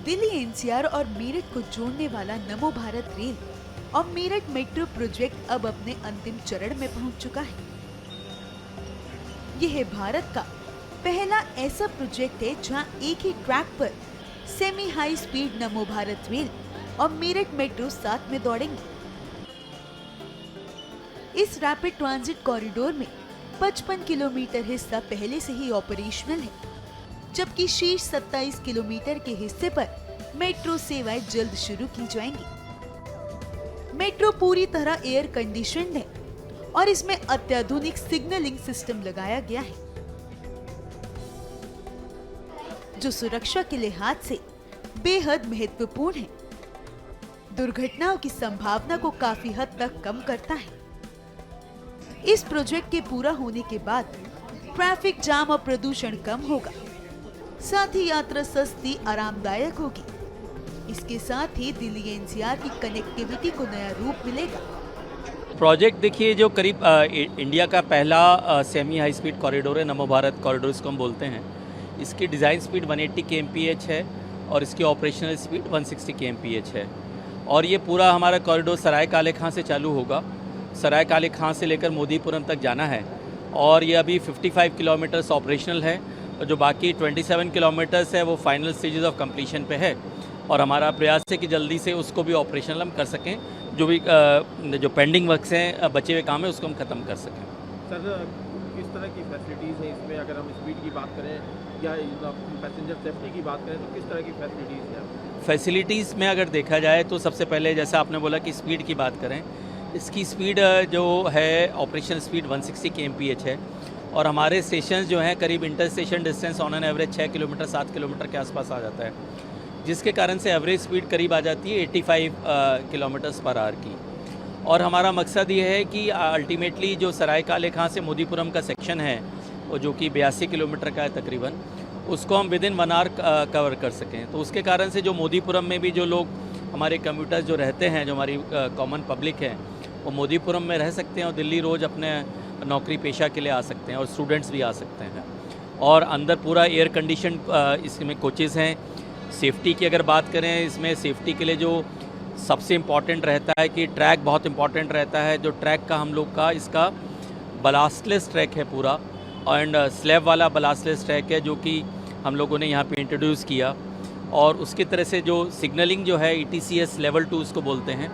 Delhi NCR और मेरठ को जोड़ने वाला नमो भारत रेल और मेरठ मेट्रो प्रोजेक्ट अब अपने अंतिम चरण में पहुंच चुका है। यह भारत का पहला ऐसा प्रोजेक्ट है जहां एक ही ट्रैक पर सेमी हाई स्पीड नमो भारत रेल और मेरठ मेट्रो साथ में दौड़ेंगे। इस रैपिड ट्रांजिट कॉरिडोर में 55 किलोमीटर हिस्सा पहले से ही ऑपरेशनल है, जबकि शेष 27 किलोमीटर के हिस्से पर मेट्रो सेवाएं जल्द शुरू की जाएंगी। मेट्रो पूरी तरह एयर कंडीशन्ड है और इसमें अत्याधुनिक सिग्नलिंग सिस्टम लगाया गया है, जो सुरक्षा के लिहाज से बेहद महत्वपूर्ण है। दुर्घटनाओं की संभावना को काफी हद तक कम करता है। इस प्रोजेक्ट के पूरा होने के बाद ट्रैफिक जाम और प्रदूषण कम होगा, साथ ही यात्रा सस्ती आरामदायक होगी। इसके साथ ही दिल्ली एनसीआर की कनेक्टिविटी को नया रूप मिलेगा। प्रोजेक्ट देखिए, जो करीब इंडिया का पहला सेमी हाई स्पीड कॉरिडोर है, नमो भारत कॉरिडोर इसको हम बोलते हैं। इसकी डिज़ाइन स्पीड 180 kmph है और इसकी ऑपरेशनल स्पीड 160 kmph है। और ये पूरा हमारा कॉरिडोर सराय काले खां से चालू होगा। सराय काले खां से लेकर मोदीपुरम तक जाना है और ये अभी 55 किलोमीटर्स ऑपरेशनल है और जो बाकी 27 किलोमीटर्स है वो फाइनल स्टेजेस ऑफ कंप्लीशन पे है। और हमारा प्रयास है कि जल्दी से उसको भी ऑपरेशनल हम कर सकें। जो भी जो पेंडिंग वर्क्स हैं, बचे हुए काम है, उसको हम ख़त्म कर सकें। सर, किस तरह की फैसिलिटीज़ हैं इसमें? अगर हम स्पीड की बात करें या पैसेंजर सेफ्टी की बात करें तो किस तरह की फैसिलिटीज़ हैं? फैसिलिटीज़ में अगर देखा जाए तो सबसे पहले जैसा आपने बोला कि स्पीड की बात करें, इसकी स्पीड जो है ऑपरेशनल स्पीड 160 kmph है और हमारे स्टेशन जो हैं करीब inter station distance on an average 6 kilometre 7 kilometre के आसपास आ जाता है, जिसके कारण से एवरेज स्पीड करीब आ जाती है 85 किलोमीटर्स पर आवर की। और हमारा मकसद ये है कि अल्टीमेटली जो सराय काले खां से मोदीपुरम का सेक्शन है वो जो कि 82 किलोमीटर का है तकरीबन, उसको हम विद इन 1 आवर कवर कर सकें। तो उसके कारण से जो मोदीपुरम में भी जो लोग हमारे कम्यूटर्स जो रहते हैं, जो हमारी कॉमन पब्लिक है, वो मोदीपुरम में रह सकते हैं और दिल्ली रोज़ अपने नौकरी पेशा के लिए आ सकते हैं और स्टूडेंट्स भी आ सकते हैं। और अंदर पूरा एयर कंडीशन इसमें कोचेज़ हैं। सेफ्टी की अगर बात करें, इसमें सेफ्टी के लिए जो सबसे इम्पॉर्टेंट रहता है कि ट्रैक बहुत इम्पॉर्टेंट रहता है। जो ट्रैक का हम लोग का इसका बलास्टलेस ट्रैक है पूरा, एंड स्लैब वाला बलास्टलेस ट्रैक है जो कि हम लोगों ने यहाँ पे इंट्रोड्यूस किया। और उसकी तरह से जो सिग्नलिंग जो है ETCS लेवल 2 उसको बोलते हैं,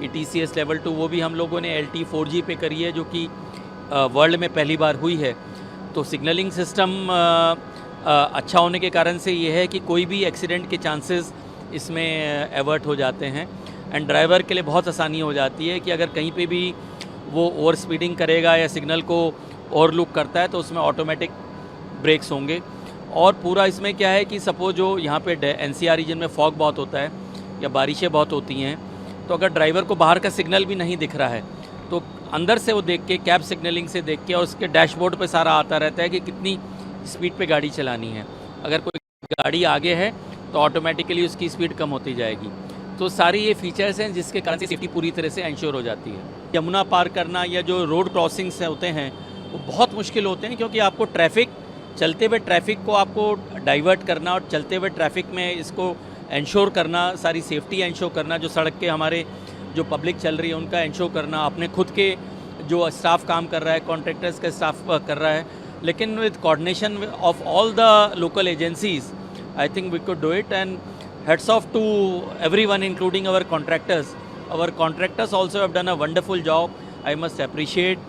ETCS लेवल 2 वो भी हम लोगों ने LTE 4G पे करी है, जो कि वर्ल्ड में पहली बार हुई है। तो सिग्नलिंग सिस्टम अच्छा होने के कारण से ये है कि कोई भी एक्सीडेंट के चांसेस इसमें एवर्ट हो जाते हैं एंड ड्राइवर के लिए बहुत आसानी हो जाती है कि अगर कहीं पे भी वो ओवर स्पीडिंग करेगा या सिग्नल को ओवरलुक करता है तो उसमें ऑटोमेटिक ब्रेक्स होंगे। और पूरा इसमें क्या है कि सपोज जो यहाँ पे NCR रीजन में फॉग बहुत होता है या बारिशें बहुत होती हैं, तो अगर ड्राइवर को बाहर का सिग्नल भी नहीं दिख रहा है तो अंदर से वो देख के, कैब सिग्नलिंग से देख के, और उसके डैशबोर्ड पे सारा आता रहता है कि कितनी स्पीड पे गाड़ी चलानी है। अगर कोई गाड़ी आगे है तो ऑटोमेटिकली उसकी स्पीड कम होती जाएगी। तो सारी ये फीचर्स हैं जिसके कारण से सेफ्टी पूरी तरह से इंश्योर हो जाती है। यमुना पार करना या जो रोड क्रॉसिंग्स होते हैं वो बहुत मुश्किल होते हैं, क्योंकि आपको चलते हुए ट्रैफिक को आपको डाइवर्ट करना और चलते हुए ट्रैफिक में इसको इंश्योर करना, सारी सेफ्टी इंश्योर करना, जो सड़क के हमारे जो पब्लिक चल रही है उनका इंश्योर करना, अपने खुद के जो स्टाफ काम कर रहा है, कॉन्ट्रैक्टर्स का स्टाफ कर रहा है, लेकिन with coordination of all the local agencies I think we could do it. And hats off to everyone including our contractors. Our contractors also have done a wonderful job. I must appreciate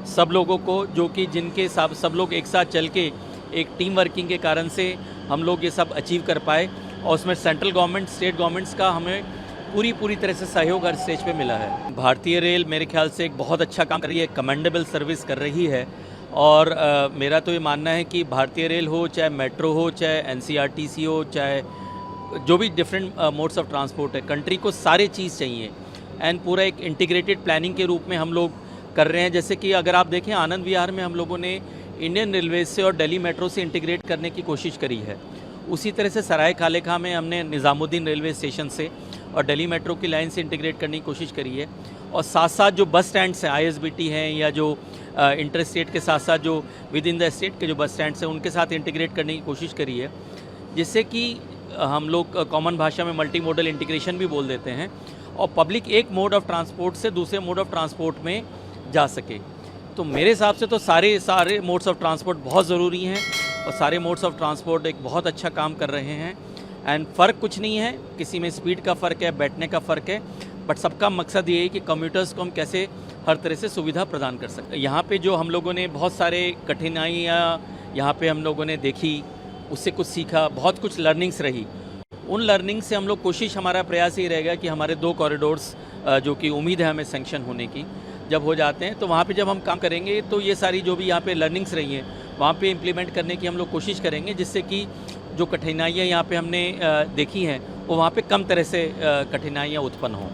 सब लोगों को, जो कि जिनके सब लोग एक साथ चल के एक टीम वर्किंग के कारण से हम लोग ये सब अचीव कर पाए। और उसमें सेंट्रल गवर्नमेंट, स्टेट गवर्नमेंट्स का हमें पूरी तरह से सहयोग हर स्टेज पे मिला है। भारतीय रेल मेरे ख्याल से एक बहुत अच्छा काम कर रही है, कमेंडेबल सर्विस कर रही है। और मेरा तो ये मानना है कि भारतीय रेल हो, चाहे मेट्रो हो, चाहे NCRTC हो, चाहे जो भी डिफरेंट मोड्स ऑफ ट्रांसपोर्ट है, कंट्री को सारे चीज़ चाहिए एंड पूरा एक इंटीग्रेटेड प्लानिंग के रूप में हम लोग कर रहे हैं। जैसे कि अगर आप देखें, आनंद विहार में हम लोगों ने इंडियन रेलवे से और दिल्ली मेट्रो से इंटीग्रेट करने की कोशिश करी है। उसी तरह से सराय काले खां में हमने निज़ामुद्दीन रेलवे स्टेशन से और दिल्ली मेट्रो की लाइन से इंटीग्रेट करने की कोशिश करी है। और साथ साथ जो बस स्टैंड्स हैं, ISBT हैं, या जो इंटर स्टेट के साथ साथ जो विद इन द स्टेट के जो बस स्टैंड्स हैं, उनके साथ इंटीग्रेट करने की कोशिश करी है, जिससे कि हम लोग कॉमन भाषा में मल्टी मोडल इंटीग्रेशन भी बोल देते हैं, और पब्लिक एक मोड ऑफ ट्रांसपोर्ट से दूसरे मोड ऑफ ट्रांसपोर्ट में जा सके। तो मेरे हिसाब से तो सारे मोड्स ऑफ ट्रांसपोर्ट बहुत ज़रूरी हैं, और सारे मोड्स ऑफ ट्रांसपोर्ट एक बहुत अच्छा काम कर रहे हैं। एंड फ़र्क कुछ नहीं है, किसी में स्पीड का फ़र्क है, बैठने का फ़र्क है, बट सबका मकसद ये है कि कम्यूटर्स को हम कैसे हर तरह से सुविधा प्रदान कर सकते हैं। यहाँ पे जो हम लोगों ने बहुत सारे कठिनाइयाँ यहाँ पे हम लोगों ने देखी, उससे कुछ सीखा, बहुत कुछ लर्निंग्स रही। उन लर्निंग से हम लोग कोशिश, हमारा प्रयास ये रहेगा कि हमारे 2 कॉरिडोर्स जो कि उम्मीद है हमें सेंक्शन होने की, जब हो जाते हैं तो वहाँ पे जब हम काम करेंगे तो ये सारी जो भी यहाँ पे लर्निंग्स रही हैं वहाँ पे इम्प्लीमेंट करने की हम लोग कोशिश करेंगे, जिससे कि जो कठिनाइयाँ यहाँ पे हमने देखी हैं वो वहाँ पे कम तरह से कठिनाइयाँ उत्पन्न हों।